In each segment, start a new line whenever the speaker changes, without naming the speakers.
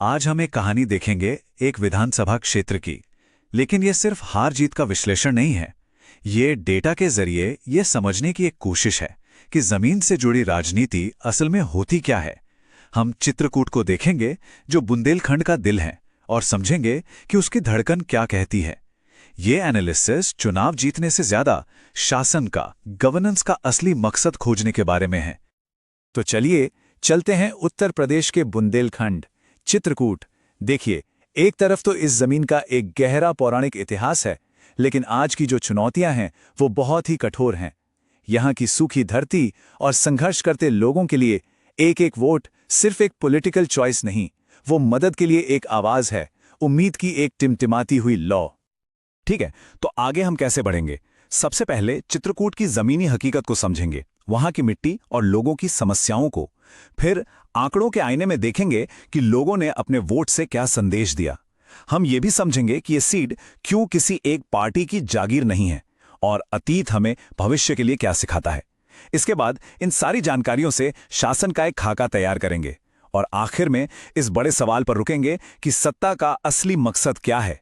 आज हम एक कहानी देखेंगे एक विधानसभा क्षेत्र की। लेकिन यह सिर्फ हार जीत का विश्लेषण नहीं है। ये डेटा के जरिए यह समझने की एक कोशिश है कि जमीन से जुड़ी राजनीति असल में होती क्या है। हम चित्रकूट को देखेंगे जो बुंदेलखंड का दिल है, और समझेंगे कि उसकी धड़कन क्या कहती है। ये एनालिसिस चुनाव जीतने से ज्यादा शासन का, गवर्नेंस का असली मकसद खोजने के बारे में है।
तो चलिए चलते हैं उत्तर प्रदेश के बुंदेलखंड, चित्रकूट। देखिए, एक तरफ तो इस जमीन का एक गहरा पौराणिक इतिहास है, लेकिन आज की जो चुनौतियां हैं वो बहुत ही कठोर हैं। यहाँ की सूखी धरती और संघर्ष करते लोगों के लिए एक एक वोट सिर्फ एक पॉलिटिकल चॉइस नहीं, वो मदद के लिए एक आवाज है, उम्मीद की एक टिमटिमाती हुई लौ। ठीक है, तो आगे हम कैसे बढ़ेंगे? सबसे पहले चित्रकूट की जमीनी हकीकत को समझेंगे, वहां की मिट्टी और लोगों की समस्याओं को। फिर आंकड़ों के आईने में देखेंगे कि लोगों ने अपने वोट से क्या संदेश दिया। हम ये भी समझेंगे कि ये सीट क्यों किसी एक पार्टी की जागीर नहीं है, और अतीत हमें भविष्य के लिए क्या सिखाता है। इसके बाद इन सारी जानकारियों से शासन का एक खाका तैयार करेंगे, और आखिर में इस बड़े सवाल पर रुकेंगे कि सत्ता का असली मकसद क्या है।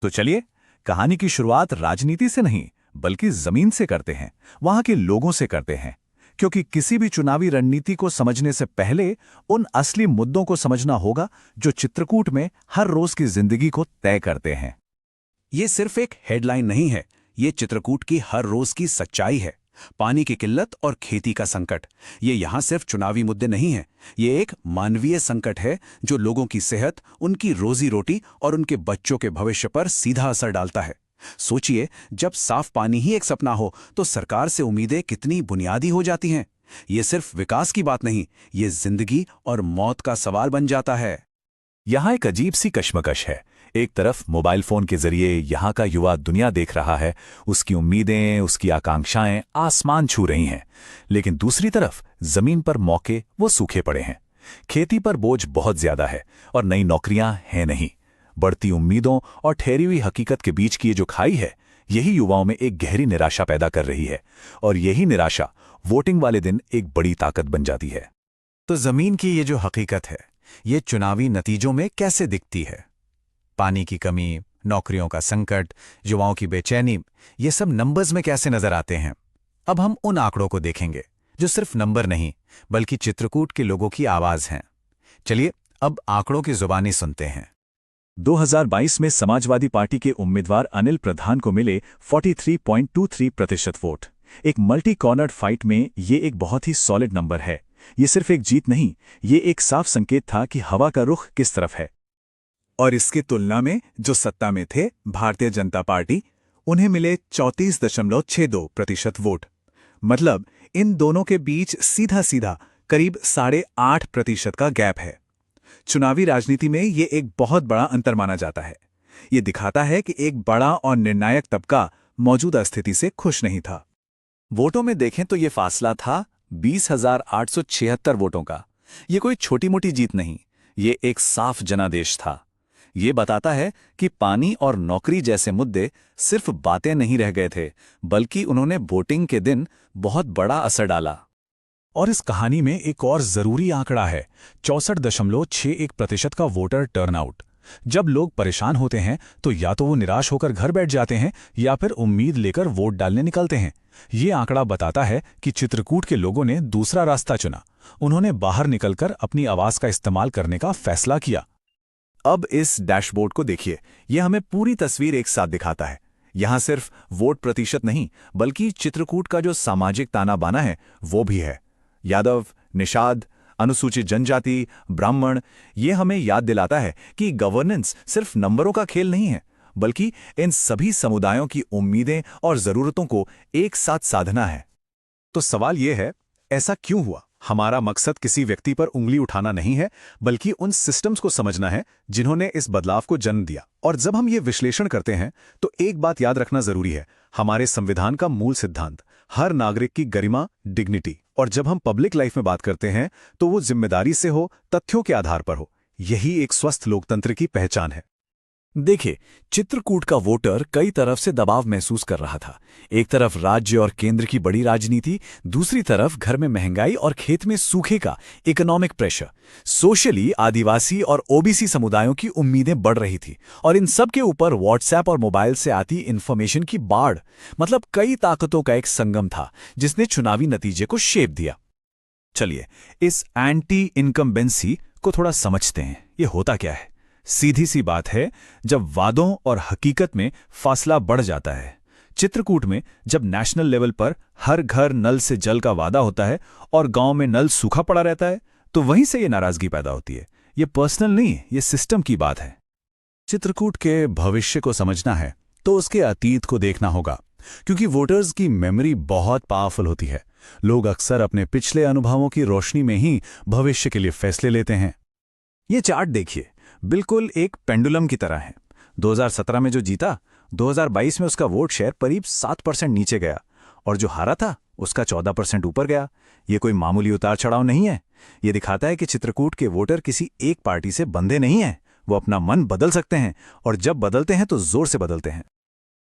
तो चलिए, कहानी की शुरुआत राजनीति से नहीं बल्कि जमीन से करते हैं, वहां के लोगों से करते हैं। क्योंकि किसी भी चुनावी रणनीति को समझने से पहले उन असली मुद्दों को समझना होगा जो चित्रकूट में हर रोज की जिंदगी को तय करते हैं। ये सिर्फ एक हेडलाइन नहीं है, ये चित्रकूट की हर रोज की सच्चाई है। पानी की किल्लत और खेती का संकट, ये यहाँ सिर्फ चुनावी मुद्दे नहीं हैं, ये एक मानवीय संकट है जो लोगों की सेहत, उनकी रोजी रोटी और उनके बच्चों के भविष्य पर सीधा असर डालता है। सोचिए, जब साफ पानी ही एक सपना हो तो सरकार से उम्मीदें कितनी बुनियादी हो जाती हैं। ये सिर्फ विकास की बात नहीं, ये जिंदगी और मौत का सवाल बन जाता है। यहाँ एक अजीब सी कश्मकश है। एक तरफ मोबाइल फोन के जरिए यहाँ का युवा दुनिया देख रहा है, उसकी उम्मीदें, उसकी आकांक्षाएं आसमान छू रही हैं। लेकिन दूसरी तरफ जमीन पर मौके वो सूखे पड़े हैं। खेती पर बोझ बहुत ज्यादा है और नई नौकरियां हैं नहीं। बढ़ती उम्मीदों और ठहरी हुई हकीकत के बीच की ये जो खाई है, यही युवाओं में एक गहरी निराशा पैदा कर रही है, और यही निराशा वोटिंग वाले दिन एक बड़ी ताकत बन जाती है। तो जमीन की ये जो हकीकत है, ये चुनावी नतीजों में कैसे दिखती है? पानी की कमी, नौकरियों का संकट, युवाओं की बेचैनी, ये सब नंबर्स में कैसे नजर आते हैं? अब हम उन आंकड़ों को देखेंगे जो सिर्फ नंबर नहीं बल्कि चित्रकूट के लोगों की आवाज हैं। चलिए अब आंकड़ों की जुबानी सुनते हैं।
2022 में समाजवादी पार्टी के उम्मीदवार अनिल प्रधान को मिले 43.23% वोट। एक मल्टी कॉर्नर्ड फाइट में ये एक बहुत ही सॉलिड नंबर है। ये सिर्फ एक जीत नहीं, ये एक साफ संकेत था कि हवा का रुख किस तरफ है।
और इसकी तुलना में जो सत्ता में थे, भारतीय जनता पार्टी, उन्हें मिले 34.62% वोट। मतलब इन दोनों के बीच सीधा सीधा करीब 8.5% का गैप है। चुनावी राजनीति में ये एक बहुत बड़ा अंतर माना जाता है। ये दिखाता है कि एक बड़ा और निर्णायक तबका मौजूदा स्थिति से खुश नहीं था। वोटों में देखें तो ये फासला था 20,876 वोटों का। ये कोई छोटी मोटी जीत नहीं, ये एक साफ जनादेश था। ये बताता है कि पानी और नौकरी जैसे मुद्दे सिर्फ बातें नहीं रह गए थे, बल्कि उन्होंने वोटिंग के दिन बहुत बड़ा असर डाला।
और इस कहानी में एक और जरूरी आंकड़ा है, 64.61% का वोटर टर्नआउट। जब लोग परेशान होते हैं तो या तो वो निराश होकर घर बैठ जाते हैं या फिर उम्मीद लेकर वोट डालने निकलते हैं। ये आंकड़ा बताता है कि चित्रकूट के लोगों ने दूसरा रास्ता चुना। उन्होंने बाहर निकलकर अपनी आवाज का इस्तेमाल करने का फैसला किया।
अब इस डैशबोर्ड को देखिए, यह हमें पूरी तस्वीर एक साथ दिखाता है। यहां सिर्फ वोट प्रतिशत नहीं बल्कि चित्रकूट का जो सामाजिक ताना बाना है वो भी है। यादव, निषाद, अनुसूचित जनजाति, ब्राह्मण, ये हमें याद दिलाता है कि गवर्नेंस सिर्फ नंबरों का खेल नहीं है, बल्कि इन सभी समुदायों की उम्मीदें और जरूरतों को एक साथ साधना है। तो सवाल यह है, ऐसा क्यों हुआ? हमारा मकसद किसी व्यक्ति पर उंगली उठाना नहीं है, बल्कि उन सिस्टम्स को समझना है जिन्होंने इस बदलाव को जन्म दिया। और जब हम ये विश्लेषण करते हैं तो एक बात याद रखना जरूरी है, हमारे संविधान का मूल सिद्धांत, हर नागरिक की गरिमा, डिग्निटी। और जब हम पब्लिक लाइफ में बात करते हैं तो वो जिम्मेदारी से हो, तथ्यों के आधार पर हो। यही एक स्वस्थ लोकतंत्र की पहचान है। देखिए, चित्रकूट का वोटर कई तरफ से दबाव महसूस कर रहा था। एक तरफ राज्य और केंद्र की बड़ी राजनीति, दूसरी तरफ घर में महंगाई और खेत में सूखे का इकोनॉमिक प्रेशर। सोशली आदिवासी और ओबीसी समुदायों की उम्मीदें बढ़ रही थी, और इन सब के ऊपर व्हाट्सएप और मोबाइल से आती इन्फॉर्मेशन की बाढ़। मतलब कई ताकतों का एक संगम था जिसने चुनावी नतीजे को शेप दिया। चलिए, इस एंटी इनकम्बेंसी को थोड़ा समझते हैं। ये होता क्या है? सीधी सी बात है, जब वादों और हकीकत में फासला बढ़ जाता है। चित्रकूट में जब नेशनल लेवल पर हर घर नल से जल का वादा होता है और गांव में नल सूखा पड़ा रहता है, तो वहीं से ये नाराजगी पैदा होती है। ये पर्सनल नहीं, ये सिस्टम की बात है। चित्रकूट के भविष्य को समझना है तो उसके अतीत को देखना होगा, क्योंकि वोटर्स की मेमोरी बहुत पावरफुल होती है। लोग अक्सर अपने पिछले अनुभवों की रोशनी में ही भविष्य के लिए फैसले लेते हैं। ये चार्ट देखिए, बिल्कुल एक पेंडुलम की तरह है। 2017 में जो जीता, 2022 में उसका वोट शेयर करीब 7% नीचे गया, और जो हारा था उसका 14% ऊपर गया। ये कोई मामूली उतार चढ़ाव नहीं है। ये दिखाता है कि चित्रकूट के वोटर किसी एक पार्टी से बंधे नहीं हैं। वो अपना मन बदल सकते हैं, और जब बदलते हैं तो जोर से बदलते हैं।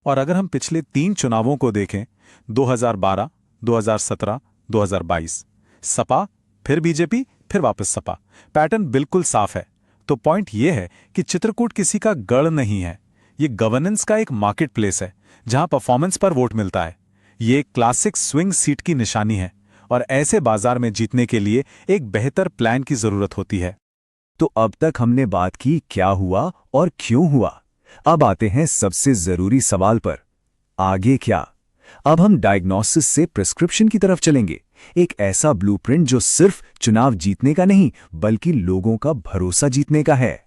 और अगर हम पिछले 3 चुनावों को देखें, 2012, 2017, 2022, सपा, फिर बीजेपी, फिर वापस सपा, पैटर्न बिल्कुल साफ है। तो पॉइंट ये है कि चित्रकूट किसी का गढ़ नहीं है। ये गवर्नेंस का एक मार्केट प्लेस है जहां परफॉर्मेंस पर वोट मिलता है। ये एक क्लासिक स्विंग सीट की निशानी है, और ऐसे बाजार में जीतने के लिए एक बेहतर प्लान की जरूरत होती है। तो अब तक हमने बात की क्या हुआ और क्यों हुआ। अब आते हैं सबसे जरूरी सवाल पर, आगे क्या? अब हम डायग्नोसिस से प्रिस्क्रिप्शन की तरफ चलेंगे। एक ऐसा ब्लूप्रिंट जो सिर्फ चुनाव जीतने का नहीं, बल्कि लोगों का भरोसा जीतने का है।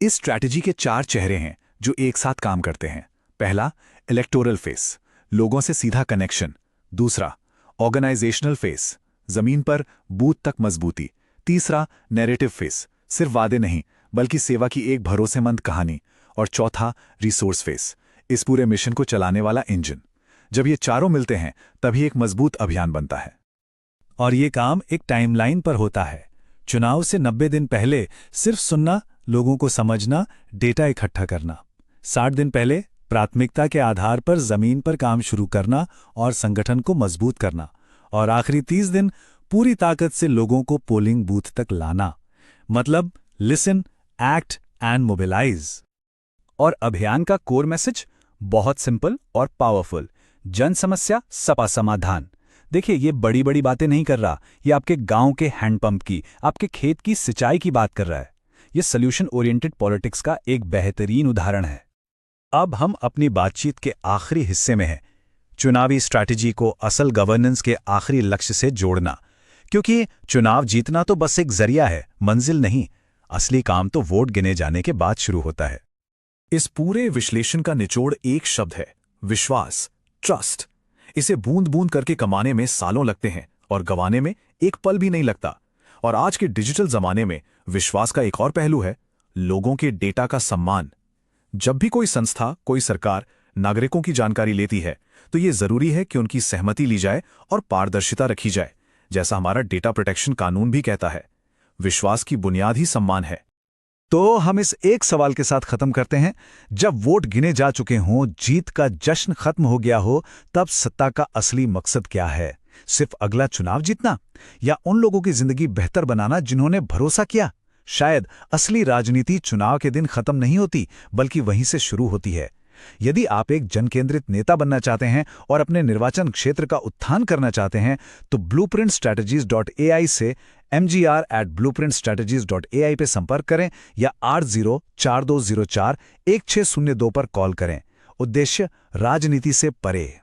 इस स्ट्रैटेजी के 4 चेहरे हैं जो एक साथ काम करते हैं। पहला, इलेक्टोरल फेस, लोगों से सीधा कनेक्शन। दूसरा, ऑर्गेनाइजेशनल फेस, जमीन पर बूथ तक मजबूती। तीसरा, नैरेटिव फेस, सिर्फ वादे नहीं बल्कि सेवा की एक भरोसेमंद कहानी। और चौथा, रिसोर्स फेस, इस पूरे मिशन को चलाने वाला इंजन। जब ये चारों मिलते हैं तभी एक मजबूत अभियान बनता है। और ये काम एक टाइमलाइन पर होता है। चुनाव से 90 दिन पहले सिर्फ सुनना, लोगों को समझना, डेटा इकट्ठा करना। 60 दिन पहले प्राथमिकता के आधार पर जमीन पर काम शुरू करना और संगठन को मजबूत करना। और आखिरी 30 दिन पूरी ताकत से लोगों को पोलिंग बूथ तक लाना। मतलब लिसन, एक्ट एंड मोबिलाइज। और अभियान का कोर मैसेज बहुत सिंपल और पावरफुल, जन समस्या सपा समाधान। देखिए, ये बड़ी बड़ी बातें नहीं कर रहा, ये आपके गांव के हैंडपंप की, आपके खेत की सिंचाई की बात कर रहा है। ये सोल्यूशन ओरिएंटेड पॉलिटिक्स का एक बेहतरीन उदाहरण है। अब हम अपनी बातचीत के आखिरी हिस्से में हैं, चुनावी स्ट्रैटेजी को असल गवर्नेंस के आखिरी लक्ष्य से जोड़ना। क्योंकि चुनाव जीतना तो बस एक जरिया है, मंजिल नहीं। असली काम तो वोट गिने जाने के बाद शुरू होता है। इस पूरे विश्लेषण का निचोड़ एक शब्द है, विश्वास, ट्रस्ट। इसे बूंद बूंद करके कमाने में सालों लगते हैं और गंवाने में एक पल भी नहीं लगता। और आज के डिजिटल जमाने में विश्वास का एक और पहलू है, लोगों के डेटा का सम्मान। जब भी कोई संस्था, कोई सरकार नागरिकों की जानकारी लेती है तो ये जरूरी है कि उनकी सहमति ली जाए और पारदर्शिता रखी जाए, जैसा हमारा डेटा प्रोटेक्शन कानून भी कहता है। विश्वास की बुनियाद ही सम्मान है। तो हम इस एक सवाल के साथ खत्म करते हैं, जब वोट गिने जा चुके हों, जीत का जश्न खत्म हो गया हो, तब सत्ता का असली मकसद क्या है? सिर्फ अगला चुनाव जीतना, या उन लोगों की जिंदगी बेहतर बनाना जिन्होंने भरोसा किया? शायद असली राजनीति चुनाव के दिन खत्म नहीं होती, बल्कि वहीं से शुरू होती है। यदि आप एक जनकेंद्रित नेता बनना चाहते हैं और अपने निर्वाचन क्षेत्र का उत्थान करना चाहते हैं, तो blueprintstrategies.ai से mgr@blueprintstrategies.ai पे संपर्क करें या 8042041602 पर कॉल करें। उद्देश्य, राजनीति से परे।